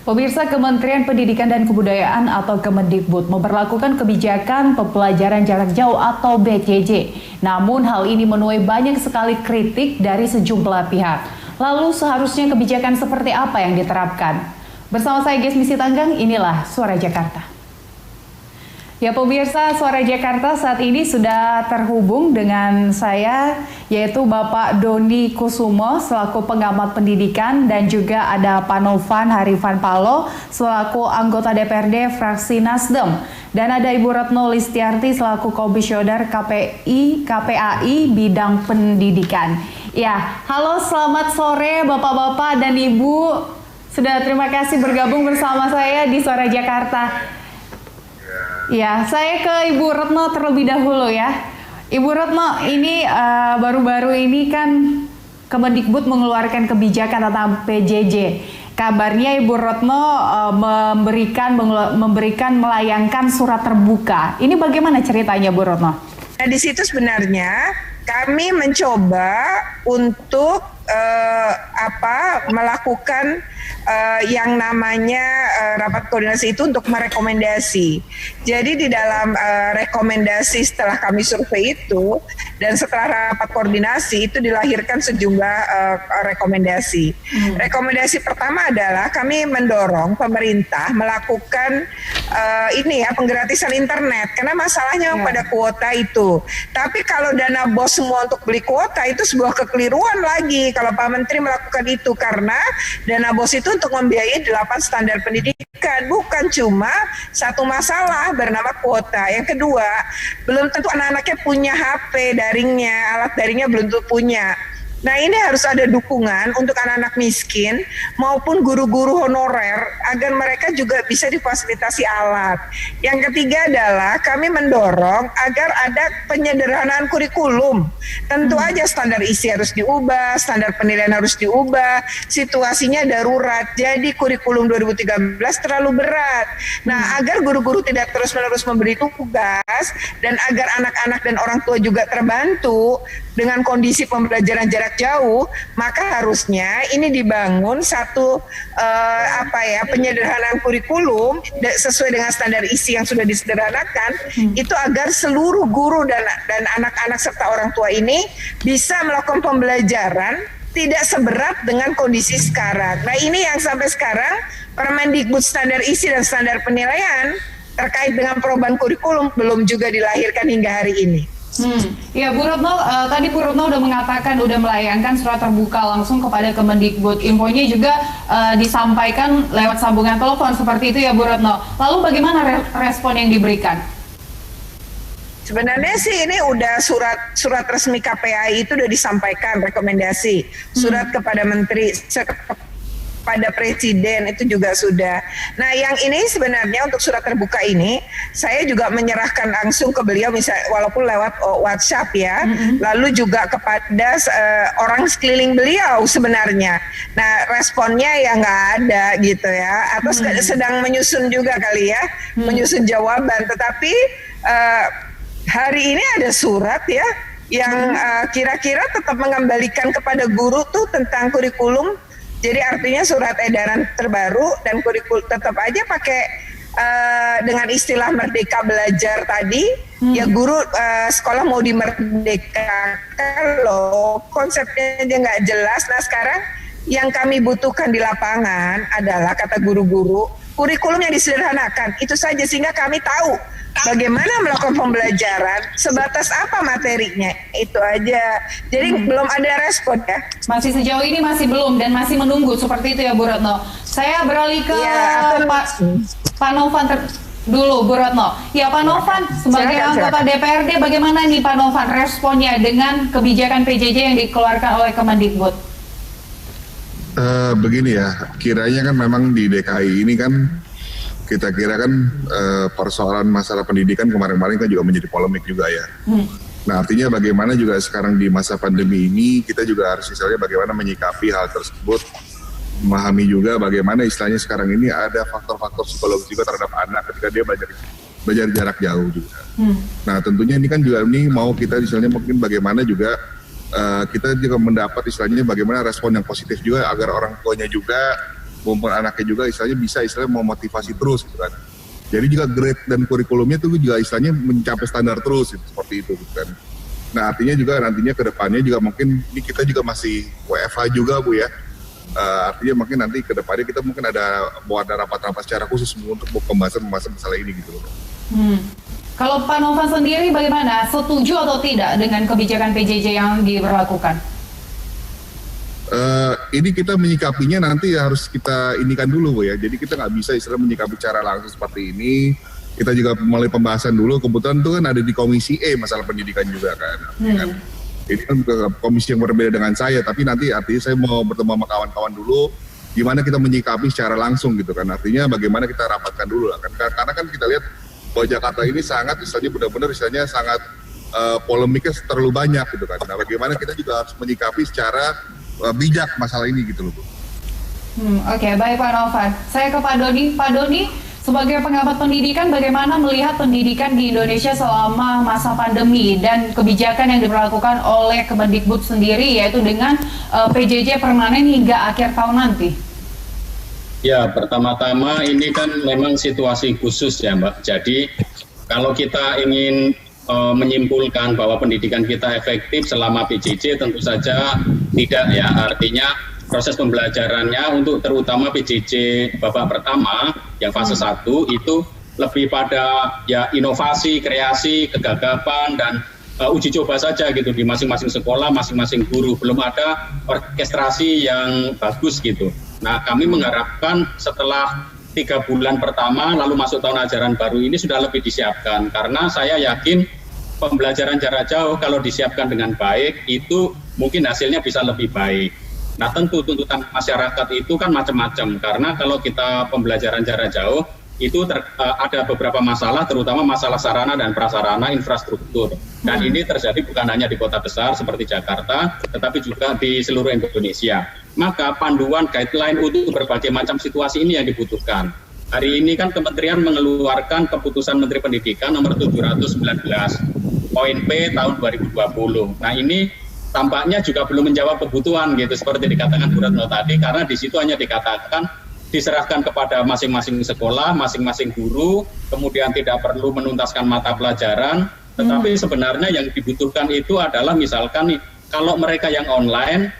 Pemirsa, Kementerian Pendidikan dan Kebudayaan atau Kemendikbud memberlakukan kebijakan pembelajaran jarak jauh atau PJJ. Namun hal ini menuai banyak sekali kritik dari sejumlah pihak. Lalu seharusnya kebijakan seperti apa yang diterapkan? Bersama saya Gesmi Sitanggang, inilah Suara Jakarta. Ya pemirsa, Suara Jakarta saat ini sudah terhubung dengan saya, yaitu Bapak Doni Kusumo selaku pengamat pendidikan, dan juga ada Pak Novan Harifan Palo selaku anggota DPRD fraksi Nasdem, dan ada Ibu Retno Listiarti selaku Komisioner KPAI bidang pendidikan. Ya, halo, selamat sore Bapak-bapak dan Ibu. Sudah terima kasih bergabung bersama saya di Suara Jakarta. Ya, saya ke Ibu Retno terlebih dahulu ya. Ibu Retno, ini baru-baru ini kan Kemendikbud mengeluarkan kebijakan tentang PJJ. Kabarnya Ibu Retno memberikan melayangkan surat terbuka. Ini bagaimana ceritanya, Bu Retno? Nah, di situ sebenarnya kami mencoba untuk melakukan yang namanya rapat koordinasi itu untuk merekomendasi. Jadi di dalam rekomendasi setelah kami survei itu dan setelah rapat koordinasi itu dilahirkan sejumlah rekomendasi. Rekomendasi pertama adalah kami mendorong pemerintah melakukan penggratisan internet karena masalahnya pada kuota itu. Tapi kalau dana BOS semua untuk beli kuota itu sebuah kekeliruan lagi kalau Pak Menteri melakukan itu, karena dana BOS itu untuk membiayai 8 standar pendidikan, bukan cuma satu masalah bernama kuota. Yang kedua, belum tentu anak-anaknya punya HP daringnya, alat daringnya belum tentu punya. Nah, ini harus ada dukungan untuk anak-anak miskin maupun guru-guru honorer agar mereka juga bisa difasilitasi alat. Yang ketiga adalah kami mendorong agar ada penyederhanaan kurikulum. Tentu aja standar isi harus diubah, standar penilaian harus diubah, situasinya darurat. Jadi kurikulum 2013 terlalu berat. Nah, agar guru-guru tidak terus-menerus memberi tugas dan agar anak-anak dan orang tua juga terbantu dengan kondisi pembelajaran jarak jauh, maka harusnya ini dibangun satu penyederhanaan kurikulum sesuai dengan standar isi yang sudah disederhanakan, itu agar seluruh guru dan anak-anak serta orang tua ini bisa melakukan pembelajaran tidak seberat dengan kondisi sekarang. Nah, ini yang sampai sekarang Permendikbud standar isi dan standar penilaian terkait dengan perubahan kurikulum belum juga dilahirkan hingga hari ini. Ya, Bu Retno, tadi Bu Retno udah mengatakan udah melayangkan surat terbuka langsung kepada Kemendikbud. Infonya juga disampaikan lewat sambungan telepon seperti itu ya, Bu Retno. Lalu bagaimana respon yang diberikan? Sebenarnya sih ini udah surat resmi KPAI itu udah disampaikan rekomendasi. Surat kepada Menteri, pada Presiden itu juga sudah. Nah, yang ini sebenarnya untuk surat terbuka ini saya juga menyerahkan langsung ke beliau, misalnya walaupun lewat WhatsApp ya, lalu juga kepada orang sekeliling beliau sebenarnya. Nah, responnya ya nggak ada gitu ya, atau sedang menyusun juga kali ya, menyusun jawaban. Tetapi hari ini ada surat ya yang kira-kira tetap mengembalikan kepada guru tuh tentang kurikulum. Jadi artinya surat edaran terbaru dan kurikulum tetap aja pakai dengan istilah merdeka belajar tadi. Ya guru sekolah mau dimerdekakan loh, konsepnya aja nggak jelas. Nah, sekarang yang kami butuhkan di lapangan adalah, kata guru-guru, kurikulum yang disederhanakan. Itu saja, sehingga kami tahu bagaimana melakukan pembelajaran, sebatas apa materinya, itu aja. Jadi belum ada respon ya. Masih sejauh ini masih belum dan masih menunggu seperti itu ya, Bu Retno. Saya beralih ke Pak Novan dulu, Bu Retno. Ya, Pak Novan, sebagai anggota DPRD, bagaimana nih Pak Novan responnya dengan kebijakan PJJ yang dikeluarkan oleh Kemendikbud? Begini ya, kiranya kan memang di DKI ini kan kita kira kan persoalan masalah pendidikan kemarin-kemarin kan juga menjadi polemik juga ya. Nah, artinya bagaimana juga sekarang di masa pandemi ini kita juga harus misalnya bagaimana menyikapi hal tersebut, memahami juga bagaimana istilahnya sekarang ini ada faktor-faktor psikologis juga terhadap anak ketika dia belajar jarak jauh juga. Nah, tentunya ini kan juga mau kita misalnya mungkin bagaimana juga kita juga mendapat istilahnya bagaimana respon yang positif juga agar orang tuanya juga maupun anaknya juga istilahnya bisa memotivasi terus gitu kan. Jadi juga grade dan kurikulumnya itu juga istilahnya mencapai standar terus gitu, seperti itu gitu kan. Nah artinya juga nantinya ke depannya juga mungkin ini kita juga masih WFH juga Bu ya. Artinya mungkin nanti ke depannya kita mungkin ada rapat-rapat secara khusus untuk pembahasan masalah ini gitu loh. Kalau Pak Novan sendiri bagaimana? Setuju atau tidak dengan kebijakan PJJ yang diberlakukan? Ini kita menyikapinya nanti harus kita inikan dulu Bu ya. Jadi kita nggak bisa menyikapi cara langsung seperti ini. Kita juga mulai pembahasan dulu. Kebetulan itu kan ada di Komisi E masalah pendidikan juga kan. Ini kan komisi yang berbeda dengan saya. Tapi nanti artinya saya mau bertemu sama kawan-kawan dulu. Gimana kita menyikapi secara langsung gitu kan. Artinya bagaimana kita rapatkan dulu lah. Karena kan kita lihat bahwa Jakarta ini sangat benar-benar sangat polemiknya terlalu banyak gitu kan. Nah bagaimana kita juga harus menyikapi secara bijak masalah ini gitu loh Bu. Oke, baik Pak Novan. Saya ke Pak Doni. Pak Doni, sebagai pengamat pendidikan, bagaimana melihat pendidikan di Indonesia selama masa pandemi dan kebijakan yang diberlakukan oleh Kemendikbud sendiri, yaitu dengan PJJ permanen hingga akhir tahun nanti? Ya, pertama-tama ini kan memang situasi khusus ya Mbak. Jadi kalau kita ingin menyimpulkan bahwa pendidikan kita efektif selama PJJ tentu saja tidak ya, artinya proses pembelajarannya untuk terutama PJJ babak pertama yang fase 1 itu lebih pada ya inovasi, kreasi, kegagapan dan uji coba saja gitu di masing-masing sekolah, masing-masing guru, belum ada orkestrasi yang bagus gitu. Nah kami mengharapkan setelah 3 bulan pertama lalu masuk tahun ajaran baru ini sudah lebih disiapkan, karena saya yakin pembelajaran jarak jauh kalau disiapkan dengan baik itu mungkin hasilnya bisa lebih baik. Nah tentu tuntutan masyarakat itu kan macam-macam, karena kalau kita pembelajaran jarak jauh itu ada beberapa masalah, terutama masalah sarana dan prasarana infrastruktur. Dan ini terjadi bukan hanya di kota besar seperti Jakarta, tetapi juga di seluruh Indonesia. Maka panduan guideline untuk berbagai macam situasi ini yang dibutuhkan. Hari ini kan Kementerian mengeluarkan keputusan Menteri Pendidikan nomor 719 poin P tahun 2020. Nah ini tampaknya juga belum menjawab kebutuhan gitu seperti dikatakan Bu Retno tadi, karena di situ hanya dikatakan diserahkan kepada masing-masing sekolah, masing-masing guru, kemudian tidak perlu menuntaskan mata pelajaran, tetapi sebenarnya yang dibutuhkan itu adalah misalkan nih, kalau mereka yang online,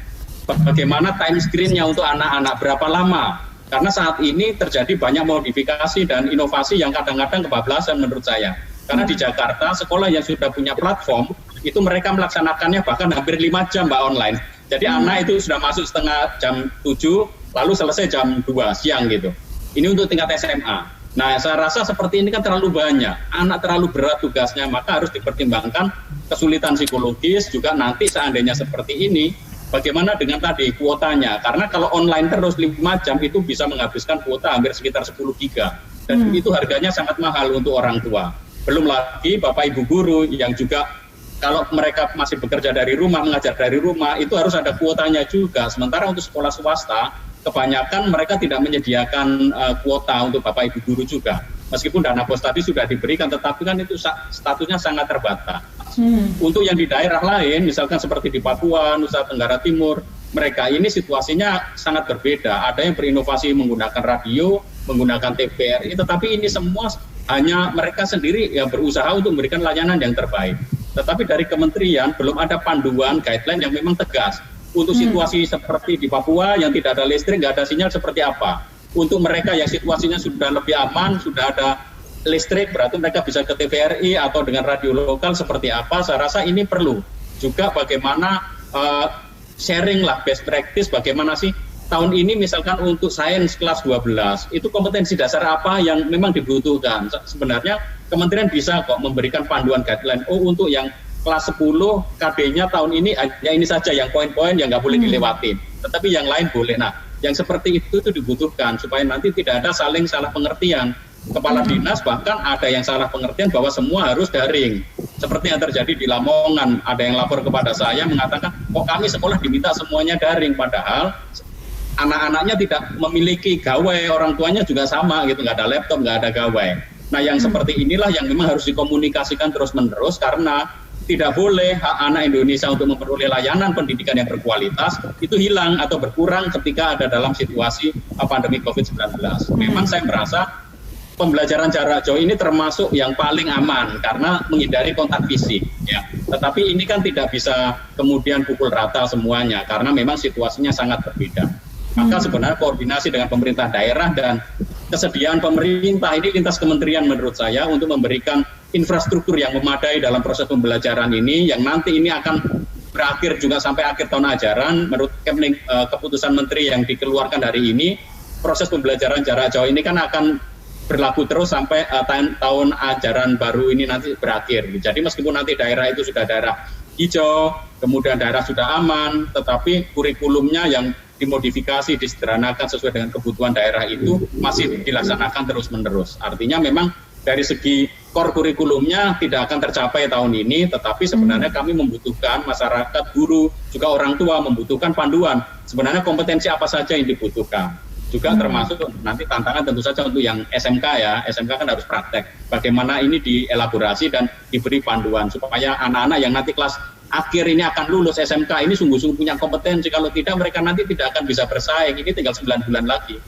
bagaimana time screen-nya untuk anak-anak, berapa lama? Karena saat ini terjadi banyak modifikasi dan inovasi yang kadang-kadang kebablasan menurut saya. Karena di Jakarta, sekolah yang sudah punya platform, itu mereka melaksanakannya bahkan hampir 5 jam Mbak online. Jadi anak itu sudah masuk setengah jam 7, lalu selesai jam 2 siang gitu. Ini untuk tingkat SMA. Nah saya rasa seperti ini kan terlalu banyak. Anak terlalu berat tugasnya, maka harus dipertimbangkan kesulitan psikologis juga nanti seandainya seperti ini. Bagaimana dengan tadi kuotanya? Karena kalau online terus 5 jam itu bisa menghabiskan kuota hampir sekitar 10 giga. Dan itu harganya sangat mahal untuk orang tua. Belum lagi Bapak Ibu guru yang juga kalau mereka masih bekerja dari rumah, mengajar dari rumah, itu harus ada kuotanya juga. Sementara untuk sekolah swasta, kebanyakan mereka tidak menyediakan kuota untuk Bapak Ibu guru juga. Meskipun dana pos tadi sudah diberikan, tetapi kan itu statusnya sangat terbatas. Untuk yang di daerah lain, misalkan seperti di Papua, Nusa Tenggara Timur, mereka ini situasinya sangat berbeda. Ada yang berinovasi menggunakan radio, menggunakan TVRI, tetapi ini semua hanya mereka sendiri yang berusaha untuk memberikan layanan yang terbaik. Tetapi dari kementerian belum ada panduan guideline yang memang tegas. Untuk situasi seperti di Papua yang tidak ada listrik, nggak ada sinyal seperti apa. Untuk mereka yang situasinya sudah lebih aman, sudah ada listrik, berarti mereka bisa ke TVRI atau dengan radio lokal seperti apa. Saya rasa ini perlu juga bagaimana sharing lah best practice, bagaimana sih tahun ini misalkan untuk sains kelas 12 itu kompetensi dasar apa yang memang dibutuhkan. Sebenarnya kementerian bisa kok memberikan panduan guideline. Oh untuk yang kelas 10 KD-nya tahun ini hanya ini saja yang poin-poin yang nggak boleh dilewatin, tetapi yang lain boleh. Nah yang seperti itu dibutuhkan supaya nanti tidak ada saling salah pengertian. Kepala dinas bahkan ada yang salah pengertian bahwa semua harus daring. Seperti yang terjadi di Lamongan, ada yang lapor kepada saya mengatakan, kok kami sekolah diminta semuanya daring, padahal anak-anaknya tidak memiliki gawai, orang tuanya juga sama gitu, nggak ada laptop, nggak ada gawai. Nah yang seperti inilah yang memang harus dikomunikasikan terus-menerus, karena tidak boleh hak anak Indonesia untuk memperoleh layanan pendidikan yang berkualitas itu hilang atau berkurang ketika ada dalam situasi pandemi COVID-19. Memang saya merasa pembelajaran jarak jauh ini termasuk yang paling aman karena menghindari kontak fisik. Ya. Tetapi ini kan tidak bisa kemudian pukul rata semuanya karena memang situasinya sangat berbeda. Maka sebenarnya koordinasi dengan pemerintah daerah dan kesediaan pemerintah ini lintas kementerian menurut saya untuk memberikan infrastruktur yang memadai dalam proses pembelajaran ini yang nanti ini akan berakhir juga sampai akhir tahun ajaran. Menurut keputusan menteri yang dikeluarkan hari ini, proses pembelajaran jarak jauh ini kan akan berlaku terus sampai tahun ajaran baru ini nanti berakhir. Jadi meskipun nanti daerah itu sudah daerah hijau, kemudian daerah sudah aman, tetapi kurikulumnya yang dimodifikasi, disederhanakan sesuai dengan kebutuhan daerah itu masih dilaksanakan terus-menerus. Artinya memang dari segi core kurikulumnya tidak akan tercapai tahun ini, tetapi sebenarnya kami membutuhkan masyarakat, guru, juga orang tua membutuhkan panduan. Sebenarnya kompetensi apa saja yang dibutuhkan. Juga termasuk nanti tantangan tentu saja untuk yang SMK ya, SMK kan harus praktek. Bagaimana ini dielaborasi dan diberi panduan supaya anak-anak yang nanti kelas akhir ini akan lulus SMK ini sungguh-sungguh punya kompetensi. Kalau tidak mereka nanti tidak akan bisa bersaing. Ini tinggal 9 bulan lagi.